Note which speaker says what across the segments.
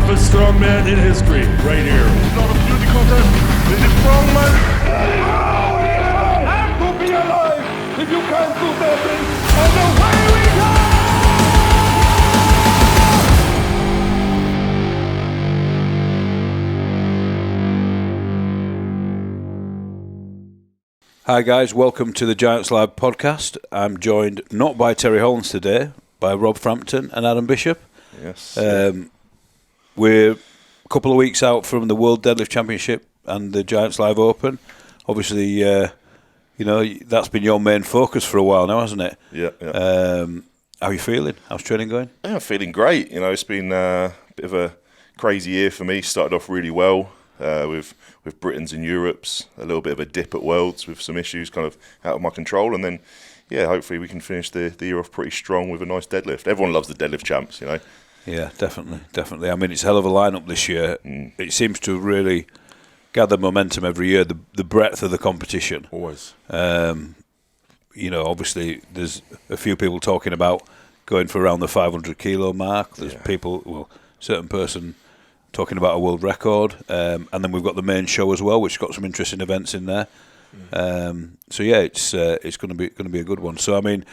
Speaker 1: toughest strongman in history, right here.
Speaker 2: It's not a beauty contest. This is Strongman. Have to be alive if you can't do Deadlift. And away we go!
Speaker 3: Hi guys, welcome to the Giants Live podcast. I'm joined not by Terry Hollands today, by Rob Frampton and Adam Bishop.
Speaker 4: Yes.
Speaker 3: We're a couple of weeks out from the World Deadlift Championship and the Giants Live Open. Obviously, that's been your main focus for a while now, hasn't it?
Speaker 4: Yeah.
Speaker 3: How are you feeling? How's training going?
Speaker 4: Yeah, I'm feeling great. It's been a bit of a crazy year for me. Started off really well with Britain's and Europe's, a little bit of a dip at Worlds with some issues kind of out of my control, and then hopefully we can finish the year off pretty strong with a nice deadlift. Everyone loves the deadlift champs,
Speaker 3: Yeah, definitely. I mean, it's a hell of a lineup this year. It seems to really gather momentum every year, the breadth of the competition.
Speaker 5: Always.
Speaker 3: Obviously there's a few people talking about going for around the 500 kilo mark. There's certain person talking about a world record, and then we've got the main show as well, which has got some interesting events in there. It's going to be a good one. So I mean,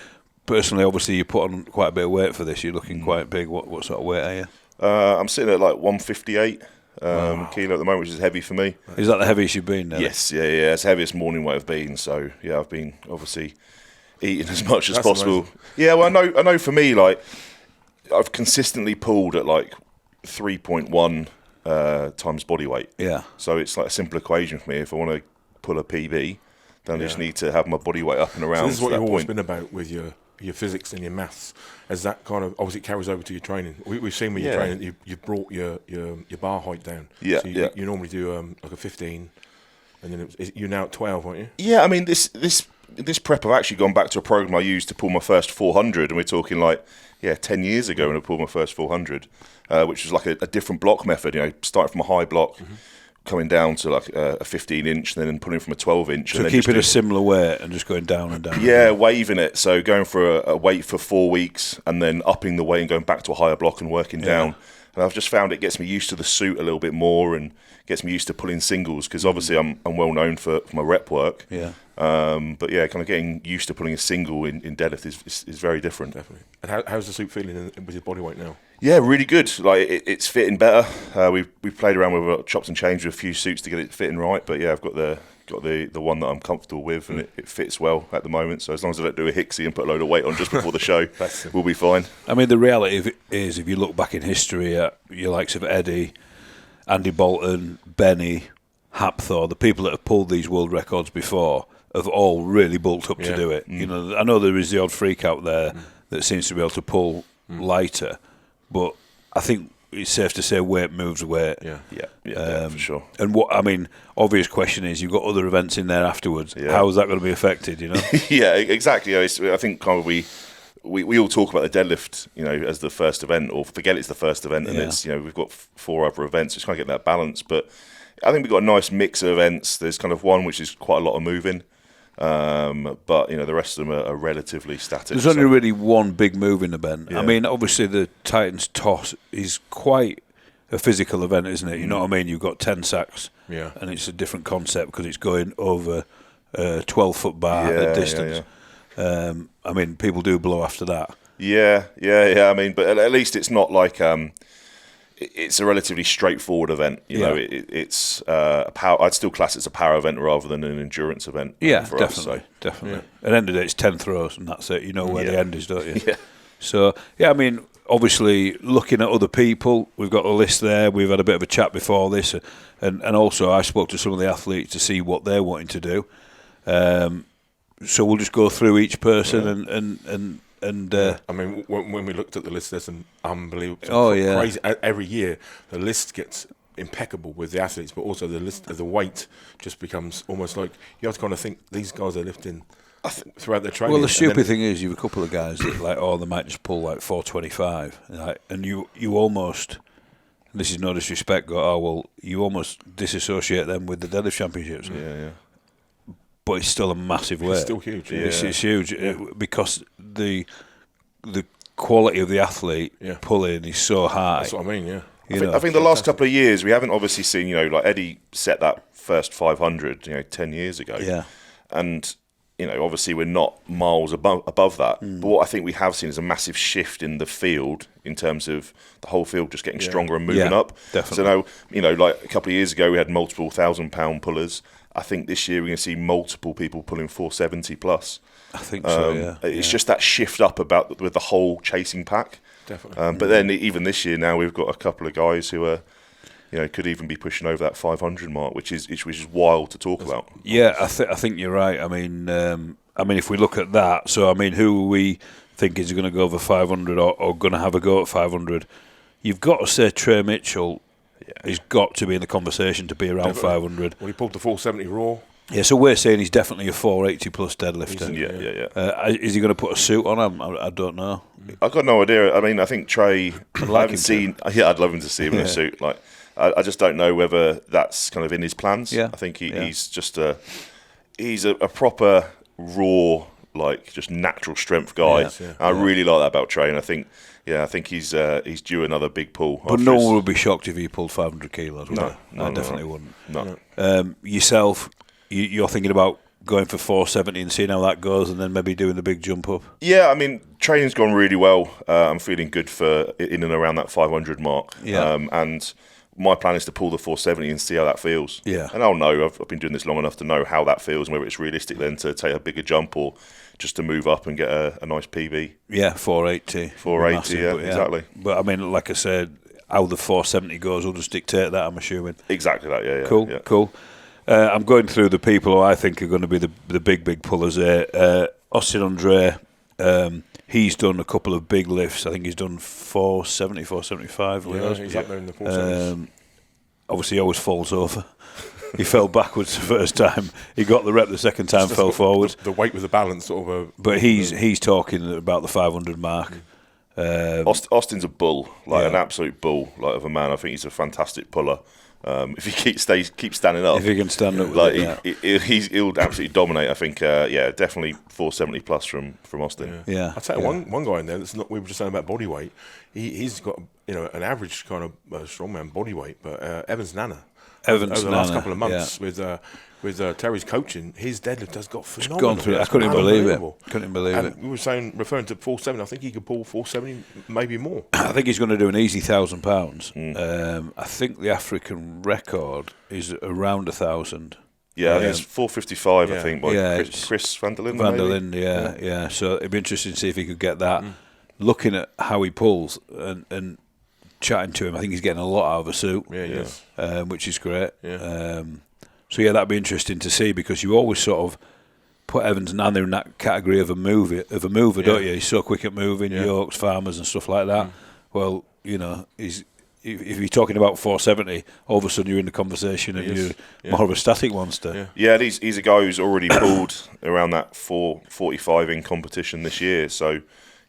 Speaker 3: personally, obviously you put on quite a bit of weight for this. You're looking quite big. What sort of weight are you?
Speaker 4: I'm sitting at like 158 kilo at the moment, which is heavy for me.
Speaker 3: Is that the heaviest you've been now?
Speaker 4: Yes, yeah. It's the heaviest morning weight I've been. So yeah, I've been obviously eating as much as possible.
Speaker 5: Amazing.
Speaker 4: Yeah, well, I know for me, like I've consistently pulled at like 3.1 times body weight.
Speaker 3: Yeah.
Speaker 4: So it's like a simple equation for me. If I want to pull a PB, then I just need to have my body weight up and around.
Speaker 5: So this is what
Speaker 4: that
Speaker 5: you've always
Speaker 4: point.
Speaker 5: been about with your physics and your maths. As that kind of obviously carries over to your training. We've seen with your training, you've brought your bar height down.
Speaker 4: Yeah,
Speaker 5: so you normally do like a 15, and then you're now at 12, aren't you?
Speaker 4: Yeah, I mean this prep, I've actually gone back to a program I used to pull my first 400, and we're talking 10 years ago when I pulled my first 400, which was like a different block method. Starting from a high block, coming down to like a 15-inch, and then pulling from a 12-inch.
Speaker 3: So
Speaker 4: and then
Speaker 3: keeping a similar weight and just going down and down.
Speaker 4: Yeah, waving it. So going for a weight for 4 weeks, and then upping the weight and going back to a higher block and working down. And I've just found it gets me used to the suit a little bit more, and gets me used to pulling singles, because obviously I'm well known for my rep work.
Speaker 3: Yeah.
Speaker 4: But yeah, kind of getting used to pulling a single in deadlift is very different.
Speaker 5: Definitely. And how's the suit feeling with your body weight now?
Speaker 4: Yeah, really good. Like it's fitting better. We've played around with chops and change with a few suits to get it fitting right. But yeah, I've got the one that I'm comfortable with, and it fits well at the moment. So as long as I don't do a Hicksy and put a load of weight on just before the show, we'll be fine.
Speaker 3: I mean, the reality is, if you look back in history at your likes of Eddie, Andy Bolton, Benny, Thor, the people that have pulled these world records before have all really bulked up to do it. I know there is the odd freak out there that seems to be able to pull lighter, but I think it's safe to say weight moves weight.
Speaker 4: Yeah, for sure.
Speaker 3: And obvious question is, you've got other events in there afterwards. Yeah. How is that going to be affected?
Speaker 4: Yeah, exactly. I think kind of we all talk about the deadlift, as the first event, or forget it's the first event, and it's we've got 4 other events. Just kind of get that balance, but I think we've got a nice mix of events. There's kind of one which is quite a lot of moving. But the rest of them are relatively static.
Speaker 3: There's only really one big moving event.
Speaker 4: Yeah.
Speaker 3: I mean, obviously the Titans toss is quite a physical event, isn't it? You know what I mean? You've got 10 sacks, and it's a different concept because it's going over a 12-foot bar at distance. I mean, people do blow after that.
Speaker 4: Yeah. I mean, but at least it's not like it's a relatively straightforward event. It's a power. I'd still class it as a power event rather than an endurance event.
Speaker 3: Yeah,
Speaker 4: for
Speaker 3: definitely,
Speaker 4: us, so.
Speaker 3: definitely. At the end of the day, it's 10 throws, and that's it. You know where the end is, don't you?
Speaker 4: Yeah.
Speaker 3: So, I mean, obviously, looking at other people, we've got a list there. We've had a bit of a chat before this, and also I spoke to some of the athletes to see what they're wanting to do. So we'll just go through each person and
Speaker 5: I mean, when we looked at the list, there's some unbelievable, crazy. Every year, the list gets impeccable with the athletes, but also the list of the weight just becomes almost like you have to kind of think these guys are lifting throughout their training.
Speaker 3: Well, the stupid thing is, you've a couple of guys that they might just pull 425, and you almost, this is no disrespect, you almost disassociate them with the deadlift championships.
Speaker 4: Yeah.
Speaker 3: But it's still a massive weight.
Speaker 5: It's still huge.
Speaker 3: Yeah. It's huge because the quality of the athlete pulling is so high.
Speaker 5: That's what I mean, yeah.
Speaker 4: I think the last couple of years we haven't obviously seen, you know, like Eddie set that first 500, you know, 10 years ago.
Speaker 3: Yeah.
Speaker 4: And, you know, obviously we're not miles above that. But what I think we have seen is a massive shift in the field in terms of the whole field just getting stronger and moving up.
Speaker 3: Definitely.
Speaker 4: So now, you know, like a couple of years ago we had multiple 1,000-pound pullers. I think this year we're going to see multiple people pulling 470 plus.
Speaker 3: I think so, yeah.
Speaker 4: It's just that shift up with the whole chasing pack.
Speaker 5: Definitely.
Speaker 4: But then even this year now we've got a couple of guys who are, you know, could even be pushing over that 500 mark, which is wild to talk about.
Speaker 3: Yeah, I think you're right. I mean, if we look at that, so I mean, who we think is going to go over 500 or going to have a go at 500? You've got to say Trey Mitchell. He's got to be in the conversation to be around 500.
Speaker 5: Well, he pulled the 470 raw.
Speaker 3: Yeah, so we're saying he's definitely a 480 plus deadlifter.
Speaker 4: Yeah.
Speaker 3: Is he going to put a suit on him? I don't know.
Speaker 4: I've got no idea. I mean, I think Trey.
Speaker 3: I'd
Speaker 4: love him to see him in a suit. Like, I just don't know whether that's kind of in his plans.
Speaker 3: Yeah.
Speaker 4: I think he's just a proper raw, like just natural strength guy. I really like that about Trey, and I think he's due another big pull.
Speaker 3: But no one would be shocked if he pulled 500 kilos. Would I definitely wouldn't.
Speaker 4: No.
Speaker 3: Yourself, you're thinking about going for 470 and seeing how that goes, and then maybe doing the big jump up.
Speaker 4: Yeah, I mean, training's gone really well. I'm feeling good for in and around that 500 mark.
Speaker 3: Yeah.
Speaker 4: And my plan is to pull the 470 and see how that feels.
Speaker 3: Yeah.
Speaker 4: And I'll know. I've been doing this long enough to know how that feels and whether it's realistic then to take a bigger jump or just to move up and get a nice PB.
Speaker 3: Yeah, 480.
Speaker 4: 480,
Speaker 3: Massive,
Speaker 4: exactly.
Speaker 3: But I mean, like I said, how the 470 goes will just dictate that, I'm assuming.
Speaker 4: Exactly that, yeah.
Speaker 3: Cool. I'm going through the people who I think are going to be the big pullers there. Austin Andre, he's done a couple of big lifts. I think he's done 470, 475.
Speaker 5: Yeah, he's up there in the 470s.
Speaker 3: Obviously, he always falls over. He fell backwards the first time. He got the rep the second time, fell forward.
Speaker 5: The weight with the balance, sort of.
Speaker 3: But he's talking about the 500 mark.
Speaker 4: Austin's a bull, an absolute bull, of a man. I think he's a fantastic puller. If he keeps standing up,
Speaker 3: if he can stand up,
Speaker 4: he'll absolutely dominate. I think, definitely 470 plus from Austin.
Speaker 3: Yeah.
Speaker 5: I'll tell you one guy in there. That's not. We were just saying about body weight. He's got an average kind of strongman body weight, but Evans Nana. Over the last couple of months with Terry's coaching, his deadlift has got phenomenal.
Speaker 3: Gone through. I couldn't believe it.
Speaker 5: We were referring to 470. I think he could pull 470, maybe more.
Speaker 3: I think he's going to do an easy £1,000. I think the African record is around 1,000.
Speaker 4: Yeah, I think it's 455. I think by Chris Van der Linde.
Speaker 3: Yeah. So it'd be interesting to see if he could get that. Looking at how he pulls and chatting to him, I think he's getting a lot out of a suit.
Speaker 5: Yeah, he is.
Speaker 3: Which is great.
Speaker 5: Yeah.
Speaker 3: So that'd be interesting to see, because you always sort of put Evans Nana in that category of a mover, don't you? He's so quick at moving, yokes, farmers and stuff like that. Well, if you're talking about 470, all of a sudden you're in the conversation and you're more of a static monster.
Speaker 4: Yeah, he's a guy who's already pulled around that 445 in competition this year. So,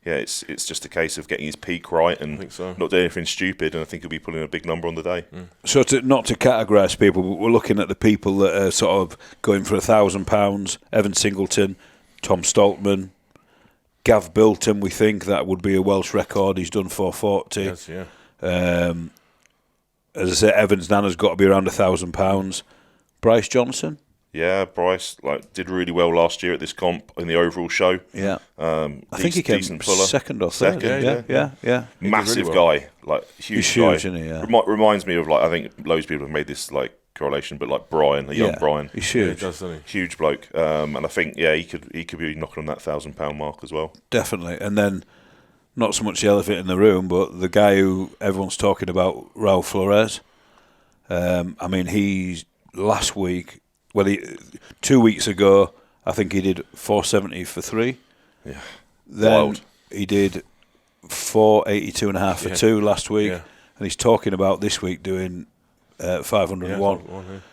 Speaker 4: yeah, it's just a case of getting his peak right and not doing anything stupid, and I think he'll be pulling a big number on the day.
Speaker 3: So not to categorise people, but we're looking at the people that are sort of going for £1,000. Evan Singleton, Tom Stoltman, Gav Bilton, we think that would be a Welsh record. He's done 440.
Speaker 5: Yes, yeah.
Speaker 3: As I say, Evans Nana's got to be around £1,000. Bryce Johnson?
Speaker 4: Yeah, Bryce did really well last year at this comp in the overall show.
Speaker 3: Yeah, I think he came second or third. Yeah.
Speaker 4: Massive
Speaker 3: really
Speaker 4: guy, huge
Speaker 3: He's
Speaker 4: guy.
Speaker 3: Huge, isn't he? Yeah.
Speaker 4: Reminds me of I think loads of people have made this correlation, but Brian, young Brian,
Speaker 3: he's huge.
Speaker 5: Yeah, he does, doesn't he?
Speaker 4: Huge bloke, and I think he could be knocking on that £1,000 mark as well.
Speaker 3: Definitely, and then not so much the elephant in the room, but the guy who everyone's talking about, Raul Flores. I mean, he's last week. Well, 2 weeks ago, I think he did 470 for 3.
Speaker 4: Yeah.
Speaker 3: Then
Speaker 4: Wild.
Speaker 3: He did 482.5 for 2 last week.
Speaker 5: Yeah.
Speaker 3: And he's talking about this week doing 501.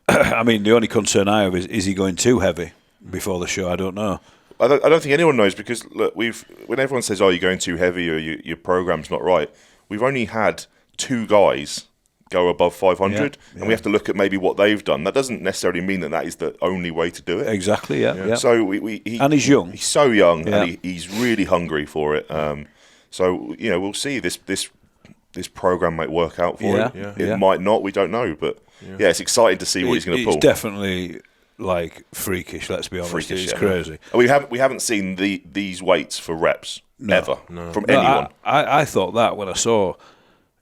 Speaker 3: I mean, the only concern I have is he going too heavy before the show? I don't know.
Speaker 4: I don't think anyone knows, because look, when everyone says, "Oh, you're going too heavy," or your program's not right, we've only had 2 guys go above 500, and we have to look at maybe what they've done. That doesn't necessarily mean that is the only way to do it.
Speaker 3: Exactly, yeah.
Speaker 4: So
Speaker 3: and he's young.
Speaker 4: He's so young, and he's really hungry for it. So we'll see this this program might work out for him.
Speaker 5: Yeah.
Speaker 4: It might not. We don't know, but it's exciting to see what he's going to pull.
Speaker 3: It's definitely like freakish. Let's be honest.
Speaker 4: Freakish,
Speaker 3: it's crazy.
Speaker 4: We haven't seen these weights for reps ever from anyone.
Speaker 3: I thought that when I saw,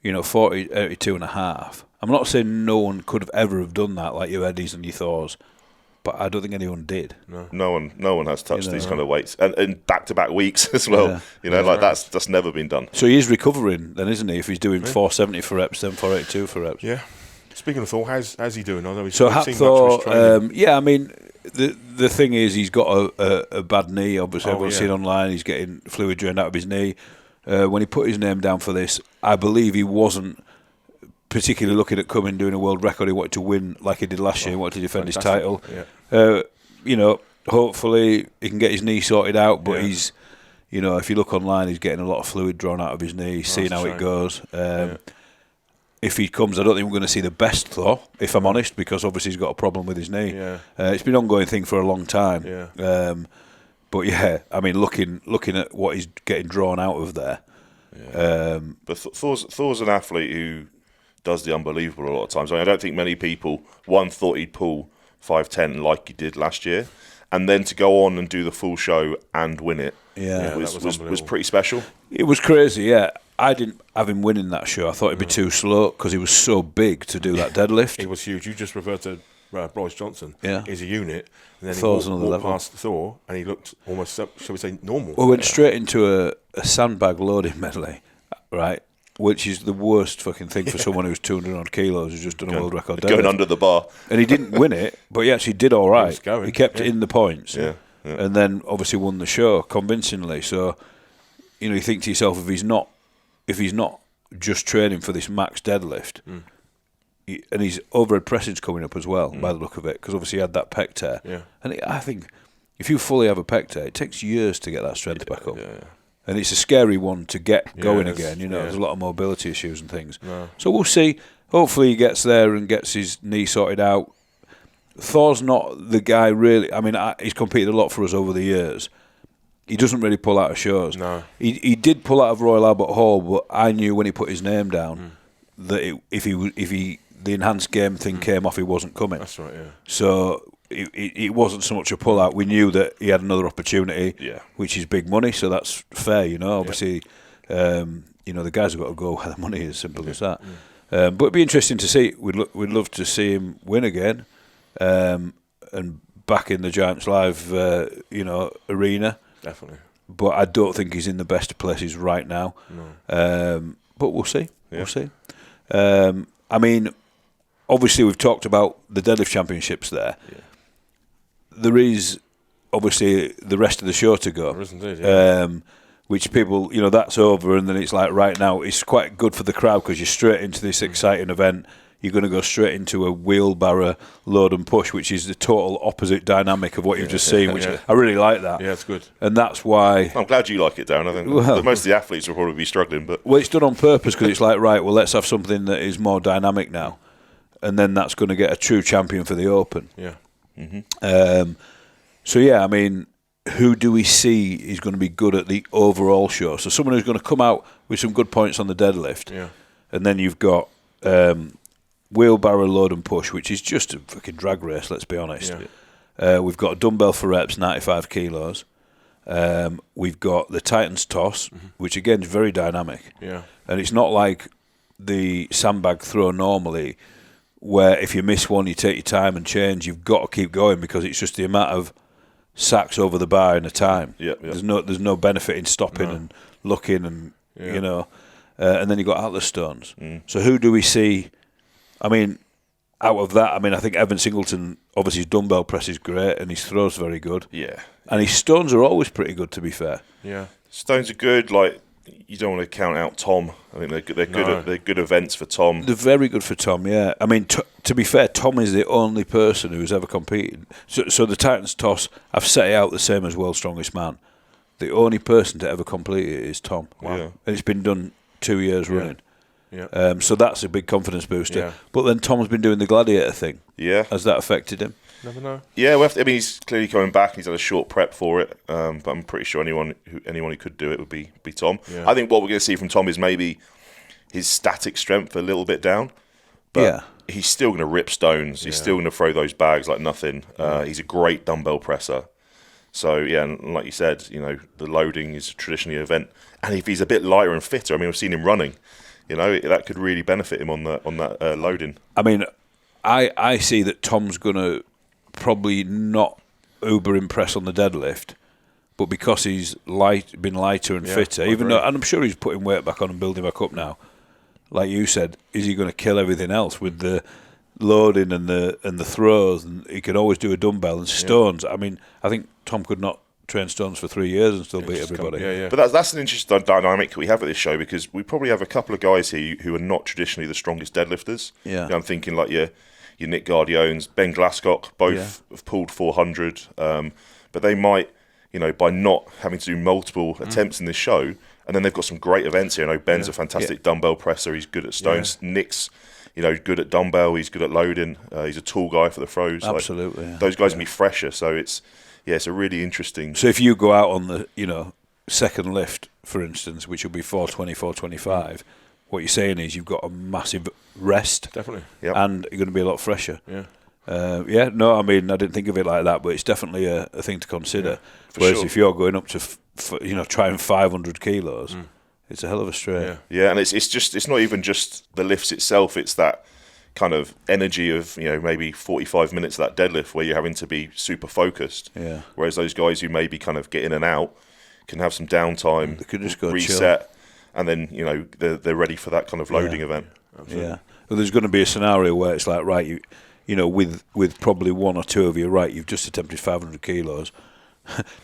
Speaker 3: 40, 82 and a half. I'm not saying no one could have ever have done that, like your Eddies and your Thors, but I don't think anyone did.
Speaker 4: No one has touched these kind of weights, and back-to-back weeks as well. That's never been done.
Speaker 3: So he is recovering then, isn't he? If he's doing 470 for reps, then 482 for reps.
Speaker 5: Yeah. Speaking of Thor, how's he doing? I know he's
Speaker 3: so
Speaker 5: seen much of his training.
Speaker 3: I mean, the thing is, he's got a bad knee. Obviously, everyone's seen online. He's getting fluid drained out of his knee. When he put his name down for this, I believe he wasn't particularly looking at doing a world record. He wanted to win like he did last year. He wanted to defend his title.
Speaker 5: Yeah.
Speaker 3: Hopefully he can get his knee sorted out. But he's, if you look online, he's getting a lot of fluid drawn out of his knee. Seeing how it goes. If he comes, I don't think we're going to see the best Thor, if I'm honest, because obviously he's got a problem with his knee.
Speaker 5: Yeah.
Speaker 3: It's been an ongoing thing for a long time.
Speaker 5: Yeah.
Speaker 3: But I mean, looking at what he's getting drawn out of there.
Speaker 4: Yeah. But Thor's an athlete who does the unbelievable a lot of times. I don't think many people thought he'd pull 510 like he did last year, and then to go on and do the full show and win it was pretty special. It
Speaker 3: was crazy. Yeah. I didn't have him winning that show. I thought he'd be too slow because he was so big to do that deadlift.
Speaker 5: He was huge. You just referred to Bryce Johnson.
Speaker 3: Yeah.
Speaker 5: He's a unit. And then
Speaker 3: Thor's
Speaker 5: he
Speaker 3: another
Speaker 5: walked
Speaker 3: level.
Speaker 5: past Thor and he looked almost, shall we say, normal.
Speaker 3: We went straight into a sandbag loading medley, right? Which is the worst fucking thing for someone who's 200 odd kilos who's just done a world record deadlift.
Speaker 4: Going under the bar.
Speaker 3: And he didn't win it, but he actually did all right.
Speaker 5: He
Speaker 3: kept it in the points.
Speaker 4: Yeah.
Speaker 3: And then obviously won the show convincingly. So, you think to yourself, if he's not just training for this max deadlift, and his overhead pressing's coming up as well, by the look of it, because obviously he had that pec tear.
Speaker 5: Yeah.
Speaker 3: And I think if you fully have a pec tear, it takes years to get that strength back up.
Speaker 5: Yeah.
Speaker 3: And it's a scary one to get going
Speaker 5: it is.
Speaker 3: again. There's a lot of mobility issues and things. No. So we'll see. Hopefully he gets there and gets his knee sorted out. Thor's not the guy really. I mean, he's competed a lot for us over the years. He doesn't really pull out of shows.
Speaker 5: No.
Speaker 3: He did pull out of Royal Albert Hall, but I knew when he put his name down that if the enhanced game thing came off, he wasn't coming.
Speaker 5: That's right, yeah.
Speaker 3: So it wasn't so much a pull out. We knew that he had another opportunity, which is big money, so that's fair, Obviously, the guys have got to go where the money is, simple as that. But it'd be interesting to see. We'd love to see him win again, and back in the Giants Live, arena.
Speaker 5: Definitely.
Speaker 3: But I don't think he's in the best places right now. No. But we'll see. Yeah. We'll see. I mean, obviously we've talked about the deadlift championships there. Yeah. There is obviously the rest of the show to go.
Speaker 5: There is indeed, yeah.
Speaker 3: Which people, that's over, and then it's like right now it's quite good for the crowd because you're straight into this exciting event. You're going to go straight into a wheelbarrow load and push, which is the total opposite dynamic of what you've just seen, which I really like that.
Speaker 5: Yeah, it's good.
Speaker 3: And that's why...
Speaker 4: I'm glad you like it, Darren. I think most of the athletes will probably be struggling. But
Speaker 3: it's done on purpose because it's like, right, well, let's have something that is more dynamic now. And then that's going to get a true champion for the Open.
Speaker 5: Yeah.
Speaker 3: Mm-hmm. I mean, who do we see is going to be good at the overall show? So someone who's going to come out with some good points on the deadlift.
Speaker 5: Yeah.
Speaker 3: And then you've got... wheelbarrow load and push, which is just a fucking drag race, let's be honest. Yeah. We've got a dumbbell for reps, 95 kilos. We've got the Titans toss, which again is very dynamic.
Speaker 5: Yeah.
Speaker 3: And it's not like the sandbag throw normally, where if you miss one, you take your time and change. You've got to keep going because it's just the amount of sacks over the bar in a time.
Speaker 4: Yeah.
Speaker 3: There's no benefit in stopping and looking and and then you've got Atlas stones. So who do we see? I mean, out of that, I think Evan Singleton, obviously his dumbbell press is great and his throw's very good.
Speaker 4: Yeah.
Speaker 3: And his stones are always pretty good, to be fair.
Speaker 5: Yeah.
Speaker 4: Stones are good. Like, you don't want to count out Tom. I think they're good. They're good events for Tom.
Speaker 3: They're very good for Tom, yeah. I mean, to be fair, Tom is the only person who's ever competed. So the Titans toss, I've set it out the same as World's Strongest Man. The only person to ever complete it is Tom.
Speaker 4: Wow. Yeah.
Speaker 3: And it's been done 2 years running.
Speaker 5: Yeah.
Speaker 3: So that's a big confidence booster.
Speaker 5: Yeah.
Speaker 3: But then Tom's been doing the gladiator thing.
Speaker 4: Yeah.
Speaker 3: Has that affected him?
Speaker 5: Never know.
Speaker 4: Yeah, he's clearly coming back. He's had a short prep for it, but I'm pretty sure anyone who could do it would be Tom.
Speaker 5: Yeah.
Speaker 4: I think what we're going to see from Tom is maybe his static strength a little bit down. But he's still going to rip stones. He's still going to throw those bags like nothing. He's a great dumbbell presser. So, yeah, and like you said, the loading is traditionally an event. And if he's a bit lighter and fitter, I mean, I've seen him running, that could really benefit him on that loading.
Speaker 3: I mean, I see that Tom's going to probably not uber impress on the deadlift, but because he's been lighter and fitter, even though, and I'm sure he's putting weight back on and building back up now, like you said, is he going to kill everything else with the loading and the throws? And he can always do a dumbbell and stones. I mean, I think Tom could not train stones for 3 years and still beat everybody.
Speaker 4: But that's an interesting dynamic we have at this show, because we probably have a couple of guys here who are not traditionally the strongest deadlifters. I'm thinking like your Nick Guardiones, Ben Glasscock, both have pulled 400, but they might, by not having to do multiple attempts in this show, and then they've got some great events here. Ben's a fantastic dumbbell presser. He's good at stones. Nick's, good at dumbbell. He's good at loading. He's a tall guy for the throws.
Speaker 3: Absolutely.
Speaker 4: Those guys can be fresher. So it's a really interesting.
Speaker 3: So if you go out on the, second lift, for instance, which will be 420, 425, what you're saying is you've got a massive rest.
Speaker 5: Definitely.
Speaker 3: And you're going to be a lot fresher.
Speaker 5: Yeah.
Speaker 3: No, I mean, I didn't think of it like that, but it's definitely a thing to consider. Whereas if you're going up to, trying 500 kilos, it's a hell of a strain.
Speaker 4: Yeah, and it's not even just the lifts itself, it's that kind of energy of, maybe 45 minutes of that deadlift where you're having to be super focused.
Speaker 3: Yeah.
Speaker 4: Whereas those guys who maybe kind of get in and out can have some downtime,
Speaker 3: they could just go
Speaker 4: reset,
Speaker 3: chill.
Speaker 4: And then, they're ready for that kind of loading event.
Speaker 5: Absolutely.
Speaker 3: Yeah. Well, there's going to be a scenario where it's like, right, with probably one or two of you, right, you've just attempted 500 kilos.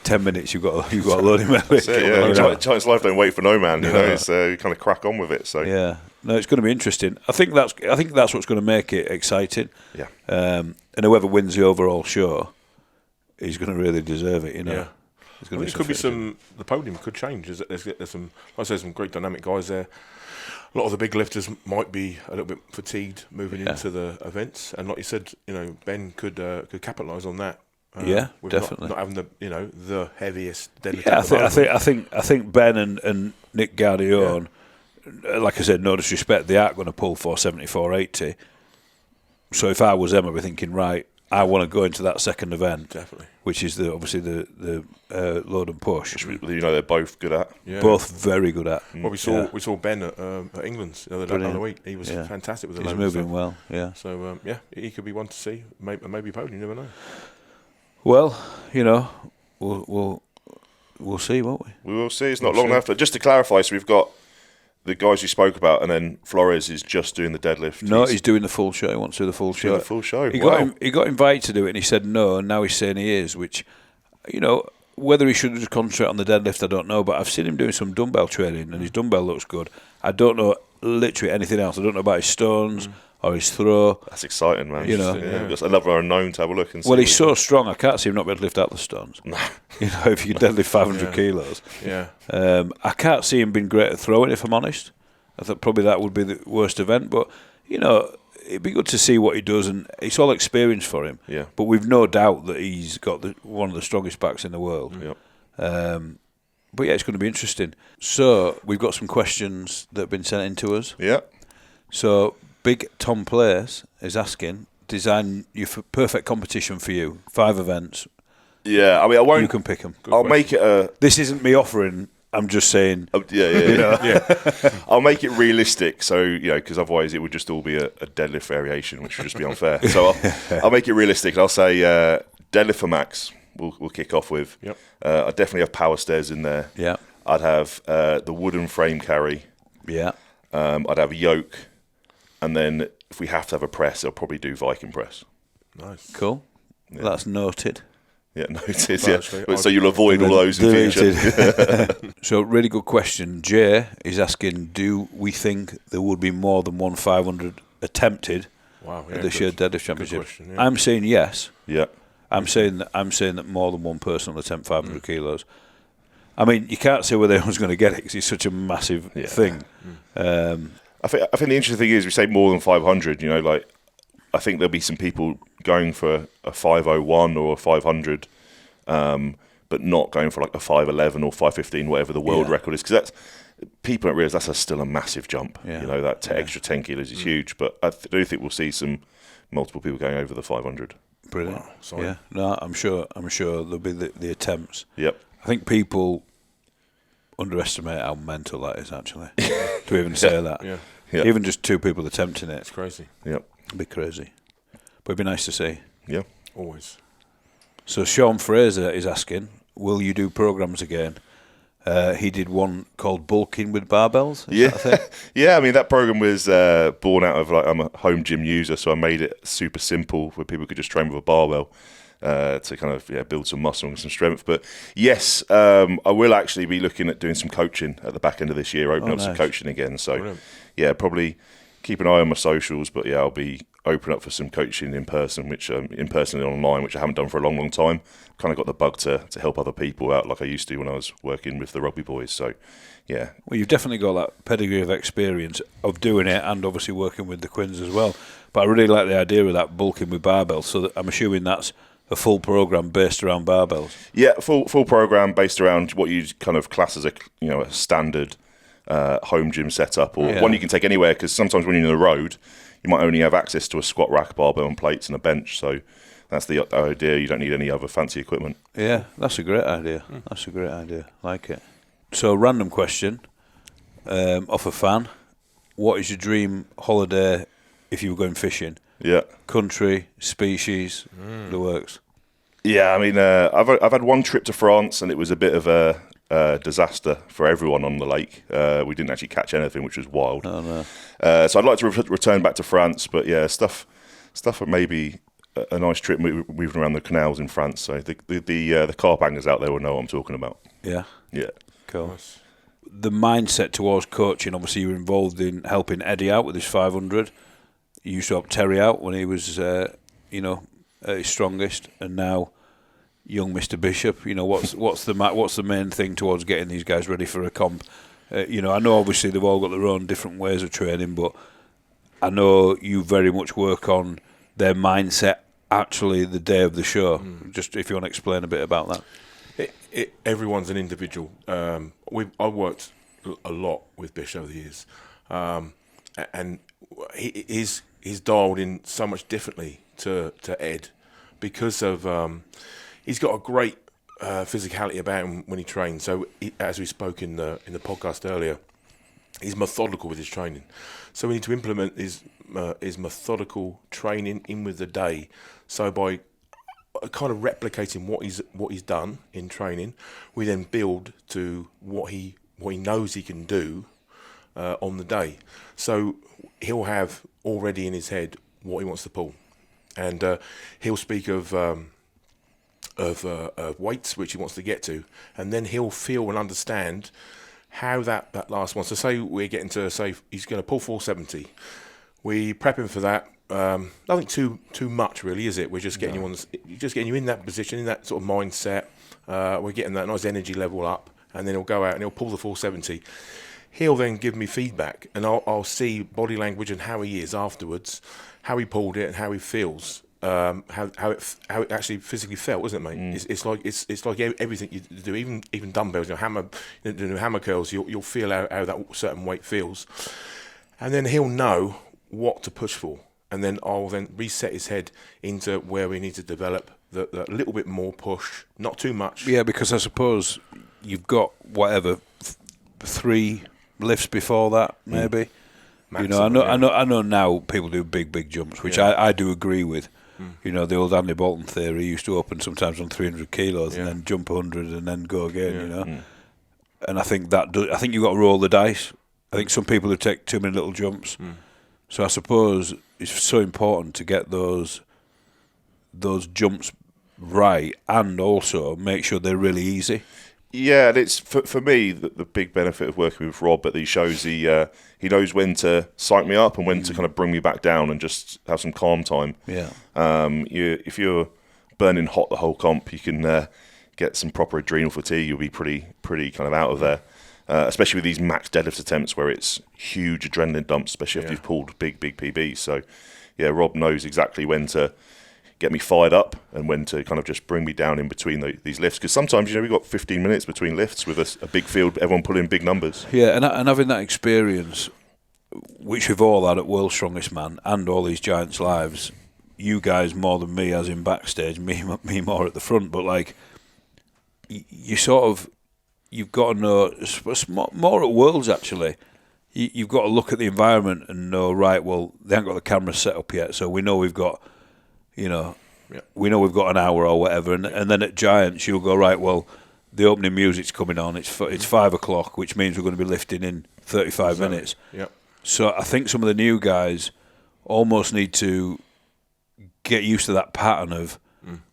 Speaker 3: 10 minutes, you've got a loading medley.
Speaker 4: Giants life don't wait for no man. So you kind of crack on with it. So
Speaker 3: no, it's going to be interesting. I think that's what's going to make it exciting.
Speaker 4: Yeah.
Speaker 3: And whoever wins the overall show is going to really deserve it.
Speaker 5: Yeah. There could be the podium could change. There's some, like I say, some great dynamic guys there. A lot of the big lifters might be a little bit fatigued moving into the events, and like you said, Ben could capitalise on that.
Speaker 3: Definitely.
Speaker 5: Not having the heaviest deadlift.
Speaker 3: Yeah, I think Ben and Nick Guardione, like I said, no disrespect, they aren't going to pull 470, 480. So if I was them, I'd be thinking, right, I want to go into that second event,
Speaker 5: definitely,
Speaker 3: which is obviously the load and push.
Speaker 4: Which they're both good at.
Speaker 3: Both very good at.
Speaker 5: Well, we saw Ben at England's the other week. He was fantastic with the load.
Speaker 3: He's moving well. Yeah.
Speaker 5: So he could be one to see. Maybe podium. You never know.
Speaker 3: Well, we'll see, won't we?
Speaker 4: We will see. It's not long after. Just to clarify, so we've got the guys we spoke about, and then Flores is just doing the deadlift.
Speaker 3: No, he's doing the full show. He wants to do the full show.
Speaker 4: The full show.
Speaker 3: He got invited to do it, and he said no, and now he's saying he is, which, whether he should just concentrate on the deadlift, I don't know, but I've seen him doing some dumbbell training, and his dumbbell looks good. I don't know literally anything else. I don't know about his stones or his throw.
Speaker 4: That's exciting, man. That's another unknown to have a look and see.
Speaker 3: Well, he's so strong, I can't see him not be able to lift out the stones. If you can deadlift 500 kilos.
Speaker 5: Yeah.
Speaker 3: I can't see him being great at throwing, if I'm honest. I thought probably that would be the worst event, but, it'd be good to see what he does, and it's all experience for him.
Speaker 4: Yeah.
Speaker 3: But we've no doubt that he's got one of the strongest backs in the world.
Speaker 4: Yep.
Speaker 3: But yeah, it's going to be interesting. So we've got some questions that have been sent in to us.
Speaker 4: Yeah.
Speaker 3: So Big Tom Place is asking, design your perfect competition for you. 5 events.
Speaker 4: Yeah, I mean, I won't.
Speaker 3: You can pick them.
Speaker 4: I'll make it a.
Speaker 3: This isn't me offering. I'm just saying.
Speaker 4: I'll make it realistic, so because otherwise it would just all be a deadlift variation, which would just be unfair. So I'll make it realistic. I'll say deadlift for max. We'll kick off with.
Speaker 5: Yep.
Speaker 4: I'd definitely have power stairs in there.
Speaker 3: Yeah.
Speaker 4: I'd have the wooden frame carry.
Speaker 3: Yeah.
Speaker 4: I'd have a yoke, and then if we have to have a press, I'll probably do Viking press.
Speaker 5: Nice.
Speaker 3: Cool. Yeah. That's noted.
Speaker 4: Yeah, noted. Yeah. So you'll avoid all those in future.
Speaker 3: So, really good question. Jay is asking, do we think there would be more than one 500 attempted at this year's Deadlift Championship?
Speaker 5: Question,
Speaker 3: I'm saying yes.
Speaker 4: Yeah.
Speaker 3: I'm saying that more than one person will attempt 500 kilos. I mean, you can't say whether anyone's going to get it because it's such a massive thing.
Speaker 4: I think the interesting thing is we say more than 500. I think there'll be some people going for a 501 or a 500, but not going for like a 511 or 515, whatever the world record is, because people don't realise that's still a massive jump.
Speaker 3: Yeah.
Speaker 4: You know, that extra 10 kilos is huge, but I do think we'll see some multiple people going over the 500.
Speaker 3: Brilliant.
Speaker 5: Wow,
Speaker 3: yeah, no, I'm sure there'll be the attempts.
Speaker 4: Yep.
Speaker 3: I think people underestimate how mental that is, actually, to even say that.
Speaker 5: Yeah.
Speaker 4: Yep.
Speaker 3: Even just 2 people attempting it.
Speaker 5: It's crazy.
Speaker 4: Yep.
Speaker 3: It'd be crazy. But it'd be nice to see.
Speaker 4: Yeah.
Speaker 5: Always.
Speaker 3: So Sean Fraser is asking, will you do programs again? He did one called Bulking with Barbells.
Speaker 4: Yeah, I mean, that program was born out of, like, I'm a home gym user, so I made it super simple where people could just train with a barbell to kind of build some muscle and some strength. But yes, I will actually be looking at doing some coaching at the back end of this year, opening up some coaching again. So
Speaker 5: Brilliant.
Speaker 4: yeah, probably keep an eye on my socials, but yeah, I'll be open up for some coaching in person, which in person and online, which I haven't done for a long time. Kind of got the bug to help other people out like I used to when I was working with the rugby boys. So yeah.
Speaker 3: Well, you've definitely got that pedigree of experience of doing it and obviously working with the Quins as well. But I really like the idea of that bulking with barbells. So I'm assuming that's a full program based around barbells.
Speaker 4: Yeah, full program based around what you kind of class as a standard home gym setup, or one you can take anywhere. Because sometimes when you're in the road, you might only have access to a squat rack, barbell, and plates and a bench. So that's the idea. You don't need any other fancy equipment.
Speaker 3: Yeah, that's a great idea. That's a great idea. Like it. So, random question off a fan: what is your dream holiday if you were going fishing?
Speaker 4: Yeah,
Speaker 3: country, species, the works.
Speaker 4: Yeah, I mean, I've had one trip to France, and it was a bit of a disaster for everyone on the lake. We didn't actually catch anything, which was wild.
Speaker 3: Oh, no.
Speaker 4: So I'd like to return back to France, but yeah, stuff for maybe a nice trip moving around the canals in France. So the car bangers out there will know what I'm talking about.
Speaker 3: Yeah.
Speaker 4: Yeah.
Speaker 3: Cool.
Speaker 5: Nice.
Speaker 3: The mindset towards coaching, obviously you were involved in helping Eddie out with his 500. You used to help Terry out when he was, at his strongest, and now young Mr. Bishop. What's the main thing towards getting these guys ready for a comp? I know obviously they've all got their own different ways of training, but I know you very much work on their mindset actually the day of the show. Just if you want to explain a bit about that.
Speaker 5: Everyone's an individual. I worked a lot with Bish over the years, and he's dialed in so much differently to Ed because of he's got a great physicality about him when he trains. So as we spoke in the podcast earlier, he's methodical with his training. So we need to implement his methodical training in with the day. So by kind of replicating what he's done in training, we then build to what he knows he can do on the day. So he'll have already in his head what he wants to pull, and he'll speak of weights which he wants to get to, and then he'll feel and understand how that last one. So say we're getting to he's going to pull 470. We prep him for that. Nothing too much really, is it? We're just getting you in that position, in that sort of mindset. We're getting that nice energy level up, and then he'll go out and he'll pull the 470. He'll then give me feedback, and I'll see body language and how he is afterwards, how he pulled it and how he feels, how it actually physically felt, isn't it, mate? It's like everything you do, even dumbbells, hammer curls. You'll feel how that certain weight feels, and then he'll know what to push for. And then I'll then reset his head into where we need to develop the little bit more push, not too much. Yeah,
Speaker 3: because I suppose you've got 3 lifts before that, maybe.
Speaker 5: Maximum,
Speaker 3: I know now people do big jumps, which I do agree with. The old Andy Bolton theory used to open sometimes on 300 kilos and then jump 100 and then go again. And I think I think you've got to roll the dice. I think some people who take too many little jumps. So I suppose it's so important to get those jumps right, and also make sure they're really easy.
Speaker 4: Yeah, and it's for me the big benefit of working with Rob at these shows. He knows when to psych me up and when to kind of bring me back down and just have some calm time.
Speaker 3: Yeah.
Speaker 4: If you're burning hot the whole comp, you can get some proper adrenal fatigue. You'll be pretty kind of out of there. Especially with these max deadlift attempts where it's huge adrenaline dumps, especially after you've pulled big PBs. So, yeah, Rob knows exactly when to get me fired up and when to kind of just bring me down in between these lifts. Because sometimes, we've got 15 minutes between lifts with a big field, everyone pulling big numbers.
Speaker 3: Yeah, and having that experience, which we've all had at World's Strongest Man and all these Giants lives, you guys more than me as in backstage, me more at the front, but like, you sort of, you've got to know, more at Worlds actually, you've got to look at the environment and know, right, well, they haven't got the cameras set up yet, so we know we've got, we know we've got an hour or whatever, and then at Giants you'll go, right, well, the opening music's coming on, it's 5 o'clock, which means we're going to be lifting in 35 minutes.
Speaker 5: Yeah.
Speaker 3: So I think some of the new guys almost need to get used to that pattern of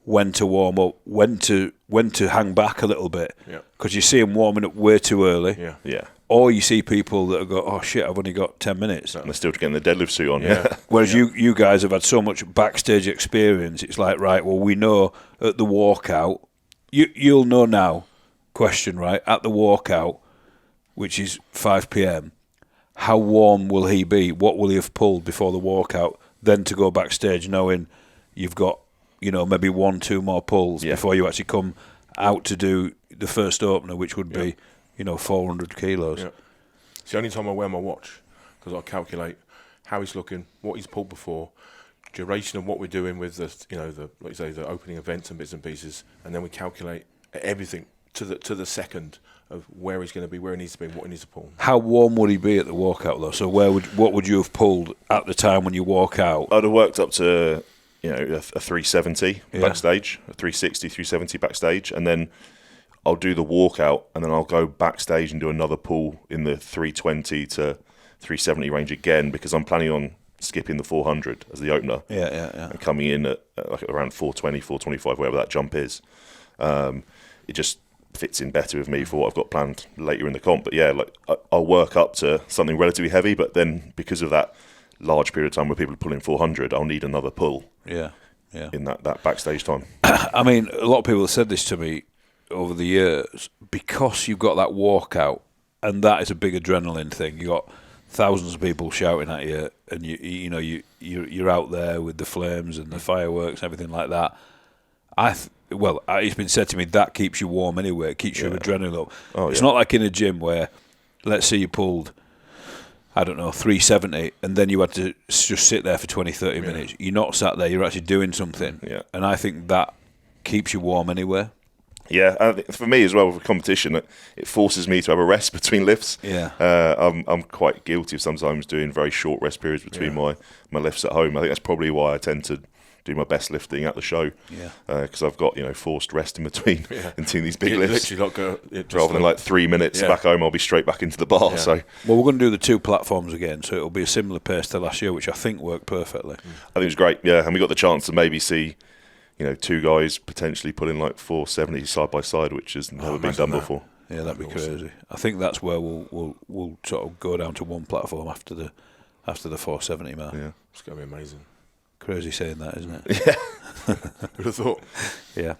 Speaker 3: when to warm up, when to hang back a little bit, because you see them warming up way too early.
Speaker 4: Yeah.
Speaker 3: Or you see people that go, oh shit, I've only got 10 minutes.
Speaker 4: And they're still getting the deadlift suit on,
Speaker 3: Whereas you guys have had so much backstage experience, it's like, right, well, we know at the walkout, you'll know now, question, right, at the walkout, which is 5 p.m, how warm will he be? What will he have pulled before the walkout? Then to go backstage knowing you've got, maybe 1-2 more pulls before you actually come out to do the first opener, which would be 400 kilos.
Speaker 5: Yeah. It's the only time I wear my watch, because I calculate how he's looking, what he's pulled before, duration of what we're doing with the like you say, the opening events and bits and pieces, and then we calculate everything to the second of where he's going to be, where he needs to be, what he needs to pull.
Speaker 3: How warm would he be at the walkout though? So what would you have pulled at the time when you walk out?
Speaker 4: I'd have worked up to a 370 backstage, a 360, 370 backstage, and then I'll do the walkout, and then I'll go backstage and do another pull in the 320 to 370 range again, because I'm planning on skipping the 400 as the opener.
Speaker 3: Yeah.
Speaker 4: And coming in at around 420, 425, wherever that jump is. It just fits in better with me for what I've got planned later in the comp. But yeah, like I'll work up to something relatively heavy, but then because of that large period of time where people are pulling 400, I'll need another pull.
Speaker 3: Yeah.
Speaker 4: In that backstage time.
Speaker 3: I mean, a lot of people have said this to me over the years, because you've got that walkout, and that is a big adrenaline thing. You got thousands of people shouting at you, and you're out there with the flames and the fireworks and everything like that. It's been said to me that keeps you warm anyway. It keeps your adrenaline up. It's not like in a gym where, let's say you pulled, I don't know, 370, and then you had to just sit there for 20, 30 minutes. You're not sat there, you're actually doing something.
Speaker 4: Yeah.
Speaker 3: And I think that keeps you warm anyway.
Speaker 4: Yeah, and for me as well with a competition, it forces me to have a rest between lifts.
Speaker 3: Yeah,
Speaker 4: I'm quite guilty of sometimes doing very short rest periods between my lifts at home. I think that's probably why I tend to do my best lifting at the show.
Speaker 3: Yeah,
Speaker 4: because I've got forced rest in between doing these big lifts.
Speaker 5: Rather
Speaker 4: than like 3 minutes back home, I'll be straight back into the bar. So
Speaker 3: well, we're going to do the 2 platforms again, so it'll be a similar pace to last year, which I think worked perfectly.
Speaker 4: I think it was great. Yeah, and we got the chance to maybe see 2 guys potentially pulling like 470 side by side, which has never been done before.
Speaker 3: Yeah, that'd be crazy. I think that's where we'll sort of go down to 1 platform after the 470 mark.
Speaker 4: Yeah,
Speaker 5: it's going to be amazing.
Speaker 3: Crazy saying that, isn't it?
Speaker 4: Yeah.
Speaker 5: Who'd have thought?
Speaker 3: Yeah.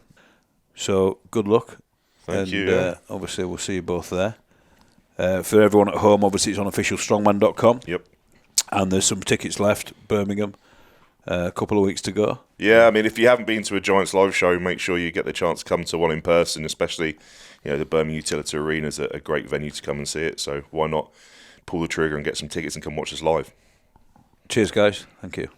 Speaker 3: So good luck.
Speaker 4: Thank you.
Speaker 3: Obviously, we'll see you both there. For everyone at home, obviously it's on officialstrongman.com.
Speaker 4: Yep.
Speaker 3: And there's some tickets left, Birmingham. A couple of weeks to go.
Speaker 4: Yeah, I mean, if you haven't been to a Giants live show, make sure you get the chance to come to one in person, especially, the Birmingham Utility Arena is a great venue to come and see it. So why not pull the trigger and get some tickets and come watch us live?
Speaker 3: Cheers, guys. Thank you.